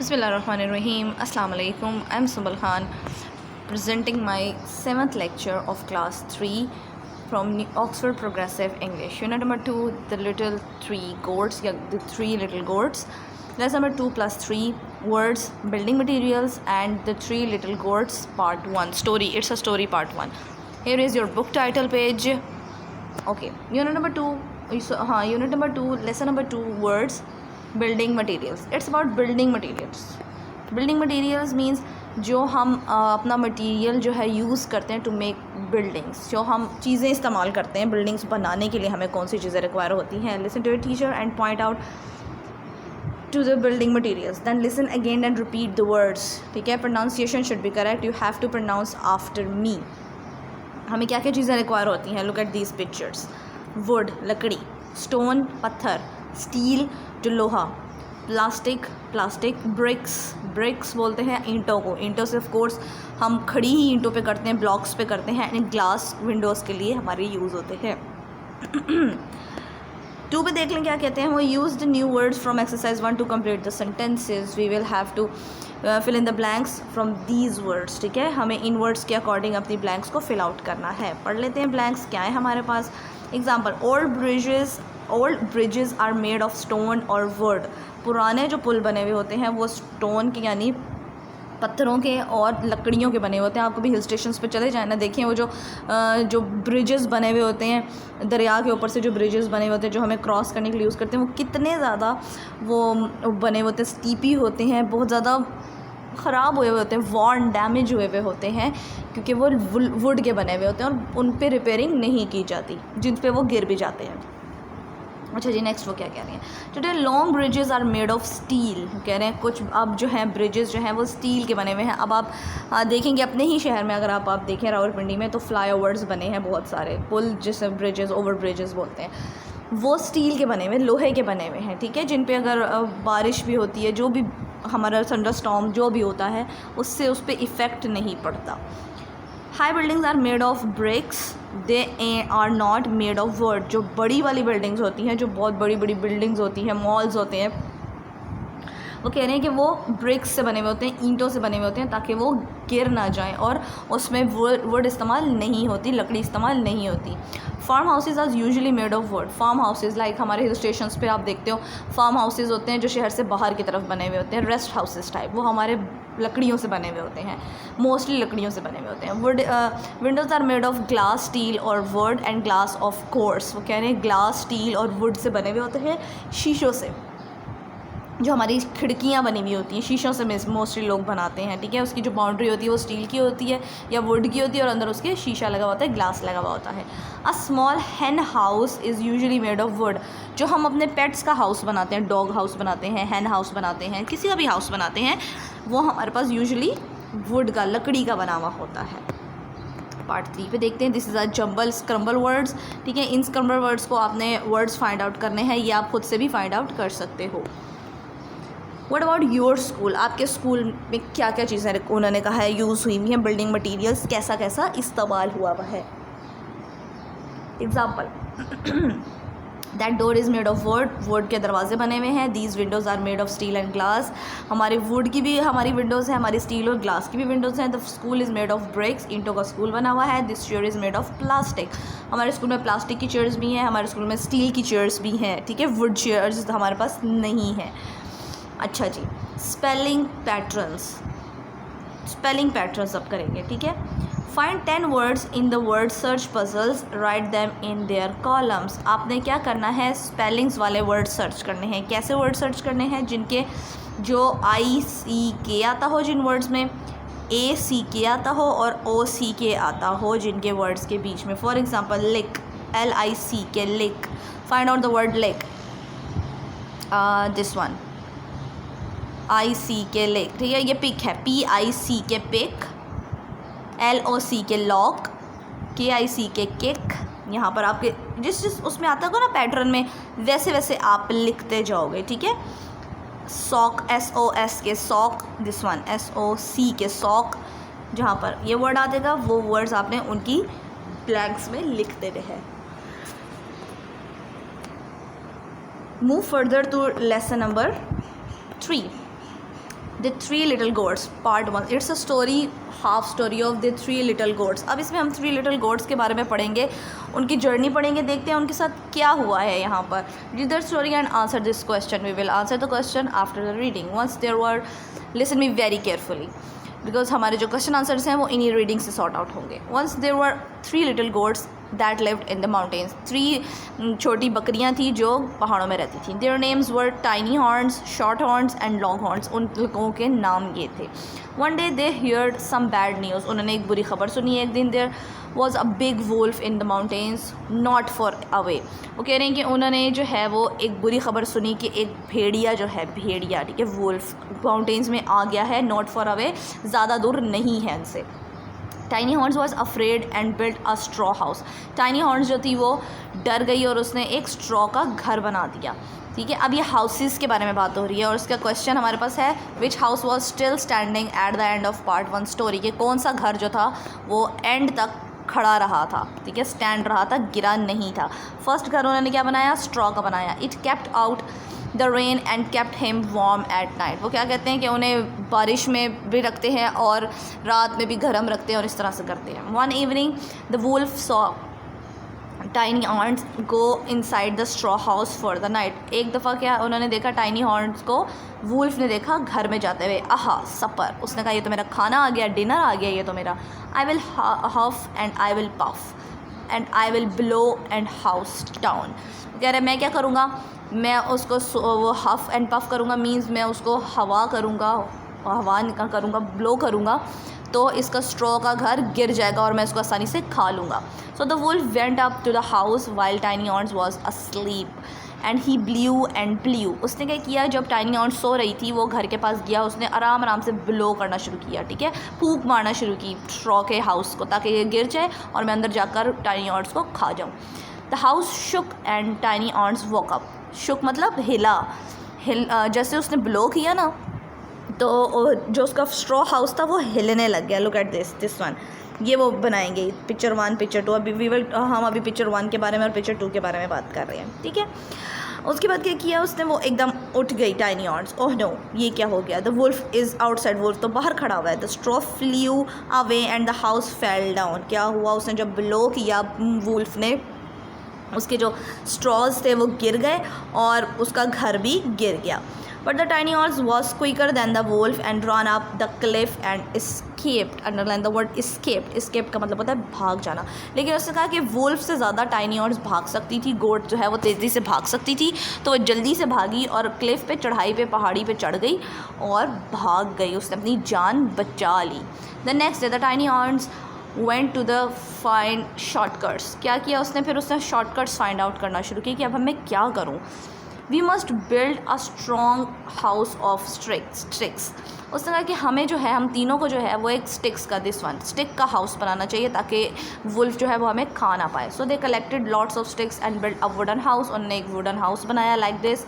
Bismillahirrahmanirrahim. Assalamu alaikum. I'm Subal Khan, presenting my 7th lecture of class 3 from Oxford Progressive English. Unit number 2, the little three goats, the three little goats. Lesson number 2 plus 3, words, building materials, and the three little goats, part 1. Story. It's a story, part 1. Here is your book title page. Okay. Unit number 2, lesson number 2, words, building materials. It's about building materials. Building materials means जो हम अपना material जो है use करते हैं to make buildings, जो हम चीज़ें इस्तेमाल करते हैं बिल्डिंग्स बनाने के लिए, हमें कौन सी चीज़ें रिक्वायर होती हैं. Listen to your teacher and point out to the building materials, then listen again and repeat the words. ठीक है, pronunciation should be correct. You have to pronounce after me. हमें क्या क्या चीज़ें रिक्वायर होती हैं? Look at these pictures. Wood लकड़ी, stone पत्थर, स्टील जो लोहा, प्लास्टिक ब्रिक्स बोलते हैं ईंटों को. ईंटों से ऑफ कोर्स हम खड़ी ही ईंटों पे करते हैं, ब्लॉक्स पे करते हैं. एंड ग्लास विंडोज़ के लिए हमारे यूज़ होते हैं. 2 पे देख लें क्या कहते हैं. वो use the new words from exercise 1 to complete the sentences. We will have to fill in the blanks from these words. ठीक है, हमें इन वर्ड्स के अकॉर्डिंग अपनी ब्लैंक्स को फिल आउट करना है. पढ़ लेते हैं ब्लैंक्स क्या है हमारे पास. Example, old bridges are made of stone और वुड. पुराने जो पुल बने हुए होते हैं वो स्टोन के यानी पत्थरों के और लकड़ियों के बने होते हैं. आप कभी हिल स्टेशंस पे चले जाए ना, देखिए वो जो ब्रिजेस बने हुए होते हैं, दरिया के ऊपर से जो ब्रिजेस बने हुए होते हैं जो हमें क्रॉस करने के लिए यूज़ करते हैं, वो कितने ज़्यादा वो बने हुए होते हैं, स्टीपी होते हैं, बहुत ज़्यादा ख़राब हुए हुए होते हैं, वॉर्न डैमेज हुए हुए होते हैं, क्योंकि वो वुड के बने हुए होते हैं और उन पे रिपेयरिंग नहीं की जाती, जिन पे वो गिर भी जाते हैं. अच्छा जी, नेक्स्ट वो क्या कह रहे हैं. Today long bridges are made of steel. कह रहे हैं कुछ अब जो हैं ब्रिजेस जो हैं वो स्टील के बने हुए हैं. अब आप देखेंगे अपने ही शहर में, अगर आप देखें रावलपिंडी में, तो फ्लाईओवर्स बने हैं बहुत सारे. पुल जिसे ब्रिजेस, ओवर ब्रिजेस बोलते हैं, वो स्टील के बने हुए, लोहे के बने हुए हैं. ठीक है, जिन पे अगर बारिश भी होती है, जो भी हमारा थंडर स्टॉर्म जो भी होता है, उससे उस पर इफ़ेक्ट नहीं पड़ता. High buildings are made of bricks, they are not made of wood. जो बड़ी वाली बिल्डिंग्स होती हैं, जो बहुत बड़ी बड़ी बिल्डिंग्स होती हैं, मॉल्स होते हैं, वो कह रहे हैं कि वो ब्रिक्स से बने हुए होते हैं, ईंटों से बने हुए होते हैं, ताकि वो गिर ना जाएं, और उसमें वुड इस्तेमाल नहीं होती, लकड़ी इस्तेमाल नहीं होती. Farm houses are usually made of wood. Farm houses like हमारे हिल स्टेशंस पे आप देखते हो फार्म हाउसेज होते हैं जो शहर से बाहर की तरफ बने हुए होते हैं, रेस्ट हाउसेज टाइप, वो हमारे लकड़ियों से बने हुए होते हैं, मोस्टली लकड़ियों से बने हुए होते हैं. Wood windows are made of glass, steel और wood and glass of course. वो कह रहे हैं ग्लास, स्टील और वुड से बने हुए होते हैं, शीशों से. जो हमारी खिड़कियाँ बनी हुई होती हैं शीशों से मोस्टली लोग बनाते हैं. ठीक है, उसकी जो बाउंड्री होती है वो स्टील की होती है या वुड की होती है, और अंदर उसके शीशा लगा हुआ होता है, ग्लास लगा हुआ होता है. A small hen house is usually made of wood. जो हम अपने पेट्स का हाउस बनाते हैं, डॉग हाउस बनाते हैं, हैन हाउस बनाते हैं, किसी का भी हाउस बनाते हैं, वो हमारे पास यूजुअली वुड का, लकड़ी का बना हुआ होता है. पार्ट 3 पे देखते हैं. This is a jumble scramble words. ठीक है, इन स्क्रम्बल वर्ड्स को आपने वर्ड्स फाइंड आउट करने हैं, या आप खुद से भी फाइंड आउट कर सकते हो. What about your school. आपके स्कूल में क्या क्या चीज़ें उन्होंने कहा है यूज़ हुई हैं, बिल्डिंग मटीरियल्स कैसा कैसा इस्तेमाल हुआ हुआ है. Example, that door is made of wood. Wood के दरवाजे बने हुए हैं. These windows are made of steel and glass. हमारे वुड की भी हमारी विंडोज़ हैं, हमारी स्टील और ग्लास की भी विंडोज़ हैं. The school is made of BRICS. ईंटों का स्कूल बना हुआ है. This chair is made of plastic. हमारे स्कूल में प्लास्टिक की चेयर्स भी हैं, हमारे स्कूल में स्टील की चेयर्स भी हैं. ठीक है, वुड चेयर्स हमारे पास नहीं हैं. अच्छा जी, स्पेलिंग पैटर्न्स अब करेंगे. ठीक है, find 10 words in the word search puzzles, write them in their columns. आपने क्या करना है, स्पेलिंग्स वाले वर्ड सर्च करने हैं. कैसे वर्ड सर्च करने हैं? जिनके जो ICK आता हो, जिन वर्ड्स में ACK आता हो और OCK आता हो, जिनके वर्ड्स के बीच में. For example, lick, LICK, lick. Find out the word lick. This one, ICK lick. ठीक है, ये पिक है, PICK pick, LOCK lock, KICK kick. यहाँ पर आपके जिस उसमें आता होगा ना पैटर्न में, वैसे वैसे आप लिखते जाओगे. ठीक है, सॉक, SOS के सॉक. दिस वन, SOC के सॉक. जहाँ पर ये वर्ड आ जाएगा वो वर्ड्स आपने उनकी ब्लैंक्स में लिख देने हैं. Move further to lesson number 3. The three little goats part 1। It's a story, half story of the three little goats. अब इसमें हम थ्री लिटिल गोट्स के बारे में पढ़ेंगे, उनकी जर्नी पढ़ेंगे, देखते हैं उनके साथ क्या हुआ है यहाँ पर। Read the story and answer this question. We will answer the question after the reading. Once there were, listen me very carefully because हमारे जो क्वेश्चन आंसर्स हैं वो इन्हीं रीडिंग से सॉर्ट आउट होंगे। Once there were three little goats that lived in the mountains. Three छोटी बकरियां थी जो पहाड़ों में रहती थी। Their names were tiny horns, short horns and long horns. उन लोगों के नाम ये थे। One day they heard some bad news. उन्होंने एक बुरी खबर सुनी एक दिन। There was a big wolf in the mountains not far away. वो कह रहे हैं कि उन्होंने जो है वो एक बुरी खबर सुनी कि एक भेड़िया जो है, भेड़िया ठीक है, वुल्फ माउंटेन्स में आ गया है, नॉट फॉर अवे, ज़्यादा दूर नहीं है उनसे। Tiny horns was afraid and built a straw house. Tiny horns जो थी वो डर गई और उसने एक स्ट्रॉ का घर बना दिया। ठीक है, अब ये हाउसेस के बारे में बात हो रही है और उसका क्वेश्चन हमारे पास है, विच house was still standing at the end of part 1 story. के कौन सा घर जो था वो एंड तक खड़ा रहा था, ठीक है, स्टैंड रहा था, गिरा नहीं था। फर्स्ट घर उन्होंने क्या बनाया, स्ट्रॉ का बनाया। It kept out the rain and kept him warm at night. वो क्या कहते हैं कि उन्हें बारिश में भी रखते हैं और रात में भी गर्म रखते हैं और इस तरह से करते हैं। One evening the wolf saw tiny horns go inside the straw house for the night. एक दफ़ा क्या उन्होंने देखा, टाइनी हॉर्न्स को वुल्फ ने देखा घर में जाते हुए। आहा सपर, उसने कहा ये तो मेरा खाना आ गया, डिनर आ गया ये तो मेरा। I will huff and I will puff and I will blow and house down. कह रहे मैं क्या करूँगा, मैं उसको वो हफ एंड पफ करूँगा, मीन्स मैं उसको हवा करूँगा, हवा निकाल करूँगा, ब्लो करूँगा तो इसका स्ट्रॉ का घर गिर जाएगा और मैं इसको आसानी से खा लूँगा। So the wolf went up to the house while tiny horns was asleep and he blew and blew. उसने क्या किया, जब टाइनी हॉर्न्स सो रही थी वो घर के पास गया, उसने आराम आराम से ब्लो करना शुरू किया, ठीक है, फूंक मारना शुरू की स्ट्रॉ के हाउस को ताकि ये गिर जाए और मैं अंदर जाकर टाइनी हॉर्न्स को खा जाऊँ। The house shook and tiny horns woke up. Shook मतलब हिला, जैसे उसने ब्लो किया ना तो जो उसका स्ट्रॉ हाउस था वो हिलने लग गया। लुक एट दिस वन, ये वो बनाएंगे पिक्चर 1 पिक्चर 2। अभी हम अभी पिक्चर 1 के बारे में और पिक्चर 2 के बारे में बात कर रहे हैं, ठीक है। उसके बाद क्या किया उसने, वो एकदम उठ गई टाइनी हॉर्न्स। ओह नो, ये क्या हो गया। The wolf is outside, wolf तो बाहर खड़ा हुआ है। The straw flew away and the house fell down. क्या हुआ, उसने जब ब्लो किया वुल्फ ने, उसके जो स्ट्रॉज थे वो गिर गए और उसका घर भी गिर गया। But the tiny horse was quicker than the wolf and run up the cliff and escaped. Underline the word escaped. Escaped का मतलब होता है भाग जाना। लेकिन उसने कहा कि वुल्फ से ज़्यादा टाइनी हॉर्स भाग सकती थी, गोट जो है वो तेज़ी से भाग सकती थी, तो वो जल्दी से भागी और क्लिफ पे, चढ़ाई पे, पहाड़ी पे चढ़ गई और भाग गई, उसने अपनी जान बचा ली। The next day the tiny horse went to the find shortcuts. क्या किया उसने, फिर उसने शॉर्टकट्स फाइंड आउट करना शुरू किया कि अब मैं क्या करूँ। We must build a strong house of sticks. उसने कहा कि हमें जो है, हम तीनों को जो है वो एक स्टिक्स का, दिस वन स्टिक का हाउस बनाना चाहिए ताकि वुल्फ जो है वो हमें खा ना पाए। So they collected lots of sticks and build a wooden house. उन्होंने एक वुडन हाउस बनाया like this.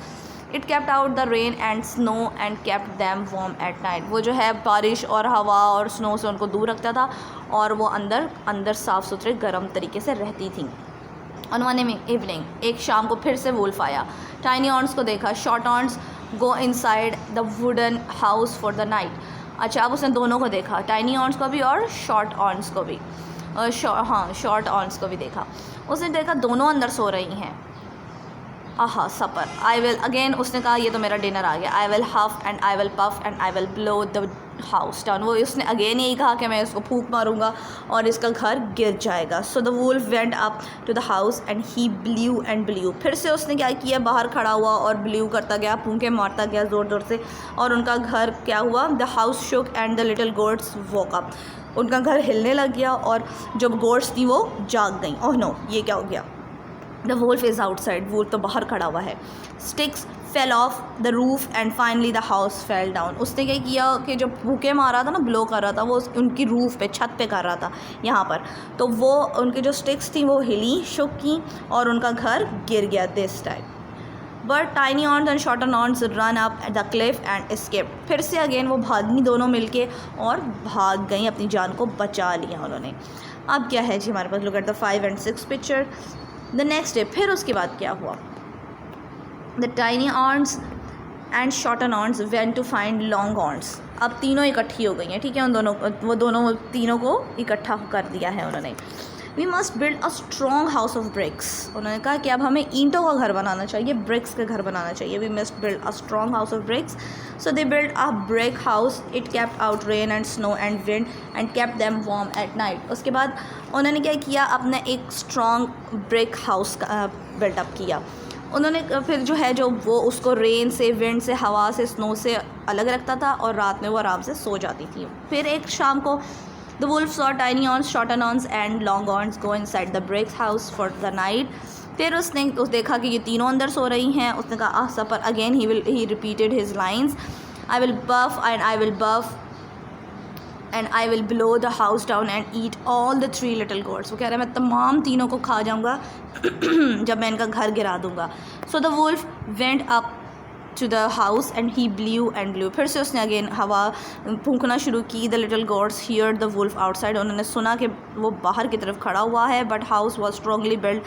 It kept out the rain and snow and kept them warm at night. वो जो है बारिश और हवा और स्नो से उनको दूर रखता था और वो अंदर साफ़ सुथरे गर्म तरीके से रहती थी। ऑन वन इवनिंग, एक शाम को फिर से वुल्फ आया। टाइनी हॉर्न्स को देखा। Short horns go inside the wooden house for the night. अच्छा, अब उसने दोनों को देखा, टाइनी हॉर्न्स को भी और शॉर्ट हॉर्न्स को भी, शॉर्ट हॉर्न्स को भी देखा। उसने देखा दोनों अंदर सो रही हैं। आहा सपर। आई विल अगेन, उसने कहा ये तो मेरा डिनर आ गया। I will huff and I will puff and I will blow the house down. वो उसने अगेन यही कहा कि मैं इसको फूंक मारूंगा और इसका घर गिर जाएगा। So the wolf went up to the house and he blew and blew. फिर से उसने क्या किया, बाहर खड़ा हुआ और ब्ल्यू करता गया, फूंके मारता गया ज़ोर ज़ोर से और उनका घर क्या हुआ, the house shook and the little goats woke up. उनका घर हिलने लग गया और जो गोट्स थी वो जाग गई। ओह नो, ये क्या हो गया। The wolf is outside, wolf तो बाहर खड़ा हुआ है। Sticks fell off the roof and finally the house fell down. उसने क्या किया कि जब भूखे मार रहा था ना, ब्लो कर रहा था, वो उनकी रूफ पे, छत पे कर रहा था यहाँ पर, तो वो उनकी जो स्टिक्स थी वो हिली, शुक की और उनका घर गिर गया this time. But tiny horns and short horns run up at the cliff and escape. फिर से अगेन वो भागी दोनों मिलके और भाग गई, अपनी जान को बचा लिया उन्होंने। अब क्या है जी हमारे पास, look at the 5 and 6 picture. The next day, फिर उसके बाद क्या हुआ, the tiny horns and shorten horns went to find long horns. अब तीनों इकट्ठी हो गई हैं, ठीक है, उन दोनों वो दोनों तीनों को इकट्ठा कर दिया है उन्होंने। We must build a strong house of bricks. उन्होंने कहा कि अब हमें ईंटों का घर बनाना चाहिए, ब्रिक्स का घर बनाना चाहिए। We must build a strong house of bricks. So they build a brick house, it kept out rain and snow and wind and kept them warm at night. उसके बाद उन्होंने क्या किया, अपने एक स्ट्रॉन्ग ब्रिक हाउस का built up किया उन्होंने। फिर जो है जो वो उसको रेन से, विंड से, हवा से, स्नो से अलग रखता था और रात में वो आराम से सो जाती थी। फिर एक शाम को the wolf saw tiny horns, shorten horns and long horns go inside the brick house for the night. फिर उसने देखा कि ये तीनों अंदर सो रही हैं। उसने कहा ah supper again he repeated his lines, I will huff and I will huff and I will blow the house down and eat all the 3 little goats. वो कह रहा है मैं तमाम तीनों को खा जाऊँगा जब मैं इनका घर गिरा दूँगा। So the wolf went up to the house and he blew and blew. फिर से उसने अगेन हवा फूंकना शुरू की। The little goats heard the wolf outside. उन्होंने सुना कि वो बाहर की तरफ खड़ा हुआ है, but house was strongly build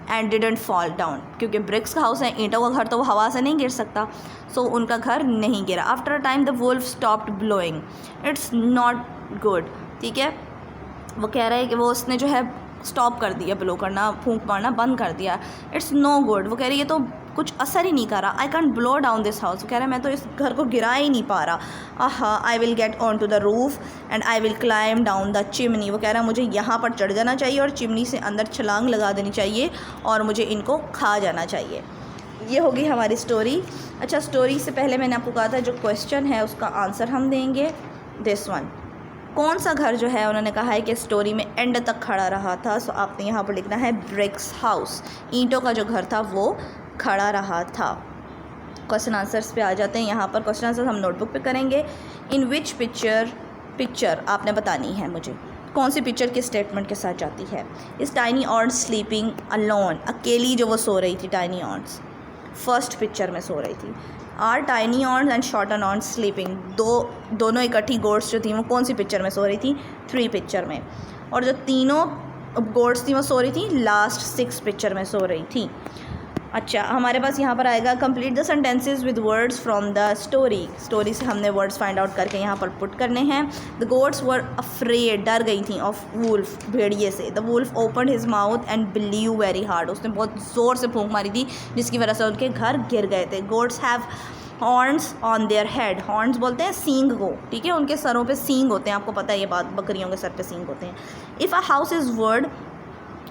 and didn't fall down. क्योंकि ब्रिक्स का हाउस है, ईंटों का घर, तो वो हवा से नहीं गिर सकता, सो उनका घर नहीं गिरा। After a time the wolf stopped blowing, it's not good. ठीक है, वो कह रहा है कि वो उसने जो है स्टॉप कर दिया, ब्लो करना, फूंक मारना बंद कर दिया। It's no good. वो कह रही है तो कुछ असर ही नहीं कर रहा। I can't blow down this house. वो कह रहा है मैं तो इस घर को गिरा ही नहीं पा रहा। I will get on to the roof and I will climb down the chimney. वो कह रहा है मुझे यहाँ पर चढ़ जाना चाहिए और चिमनी से अंदर छलांग लगा देनी चाहिए और मुझे इनको खा जाना चाहिए। ये होगी हमारी स्टोरी। अच्छा, स्टोरी से पहले मैंने आपको कहा था जो क्वेश्चन है उसका आंसर हम देंगे। दिस वन, कौन सा घर जो है उन्होंने कहा है कि स्टोरी में एंड तक खड़ा रहा था। सो आपने यहाँ पर लिखना है ब्रिक्स हाउस, ईंटों का जो घर था वो खड़ा रहा था। क्वेश्चन आंसर्स पे आ जाते हैं। यहाँ पर क्वेश्चन आंसर हम नोटबुक पे करेंगे। इन विच पिक्चर आपने बतानी है मुझे, कौन सी पिक्चर किस स्टेटमेंट के साथ जाती है। इस टाइनी ऑर्न्स स्लीपिंग अलोन, अकेली जो वो सो रही थी टाइनी ऑर्न्स, फर्स्ट पिक्चर में सो रही थी। Are tiny horns and shorten horns sleeping, दोनों इकट्ठी गोट्स जो थी वो कौन सी पिक्चर में सो रही थी, 3 पिक्चर में। और जो तीनों गोट्स थी वो सो रही थी लास्ट 6 पिक्चर में सो रही थी। अच्छा, हमारे पास यहाँ पर आएगा complete the sentences with words from the story. Story से हमने वर्ड्स फाइंड आउट करके यहाँ पर पुट करने हैं। द गोट्स वर अफ्रेड, डर गई थी, ऑफ वुल्फ, भेड़िए से। The wolf opened his mouth and blew very hard, उसने बहुत ज़ोर से फूंक मारी थी जिसकी वजह से उनके घर गिर गए थे। Goats have horns on their head, horns बोलते हैं सींग को, ठीक है, उनके सरों पे सींग होते हैं, आपको पता है ये बात, बकरियों के सर पे सींग होते हैं। If a house is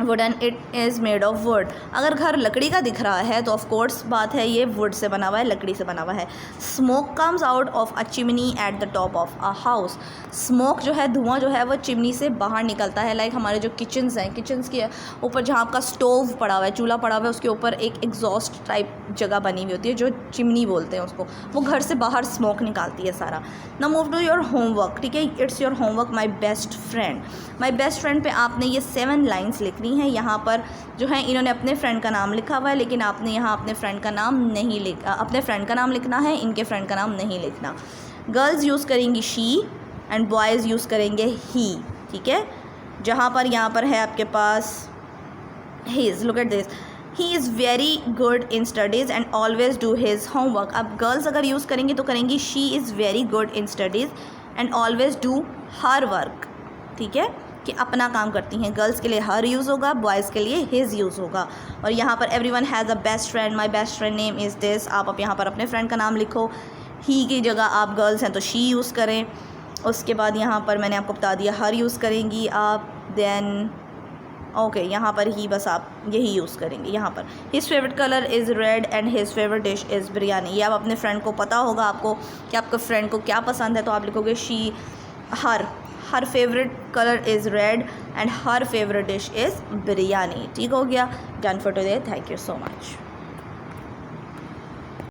wooden it is made of would, अगर घर लकड़ी का दिख रहा है तो ऑफ कोर्स बात है ये वुड से बना हुआ है, लकड़ी से बना हुआ है। Smoke comes out of a chimney at the top of a house, smoke जो है, धुआं जो है वो चिमनी से बाहर निकलता है। लाइक हमारे जो किचन्स हैं, किचन्स के ऊपर जहाँ आपका स्टोव पड़ा हुआ है, चूल्हा पड़ा हुआ है, उसके ऊपर एक एग्जॉस्ट टाइप जगह बनी हुई होती है जो चिमनी बोलते हैं उसको, वो घर से बाहर स्मोक निकालती है सारा। Now move to your homework, ठीक है, it's your homework my best friend. My best friend पे आपने ये 7 लाइन्स लिखनी है। यहाँ पर जो है इन्होंने अपने फ्रेंड का नाम लिखा हुआ है, लेकिन आपने यहाँ अपने फ्रेंड का नाम नहीं लिखा, अपने फ्रेंड का नाम लिखना है, इनके फ्रेंड का नाम नहीं लिखना। गर्ल्स यूज़ करेंगी शी एंड बॉयज़ यूज़ करेंगे ही, ठीक है। जहाँ पर यहाँ पर है आपके पास his, look at this, he is very good in studies and always do his homework. अब गर्ल्स अगर यूज़ करेंगी तो करेंगी she is very good in studies and always do her work, ठीक है, कि अपना काम करती हैं। गर्ल्स के लिए हर यूज़ होगा, बॉयज़ के लिए हिज यूज़ होगा। और यहाँ पर everyone has a best friend, my best friend name is this, आप अब यहाँ पर अपने फ्रेंड का नाम लिखो। ही की जगह आप गर्ल्स हैं तो शी यूज़ करें। उसके बाद यहाँ पर मैंने आपको बता दिया हर यूज़ करेंगी आप, देन ओके यहाँ पर ही बस आप यही यूज़ करेंगे। यहाँ पर his favourite colour is red and his favourite dish is biryani, ये आप अपने फ्रेंड को पता होगा आपको कि आपके फ्रेंड को क्या पसंद है, तो आप लिखोगे she, her favourite colour is red and her favourite dish is biryani. ठीक हो गया, done for today, thank you so much.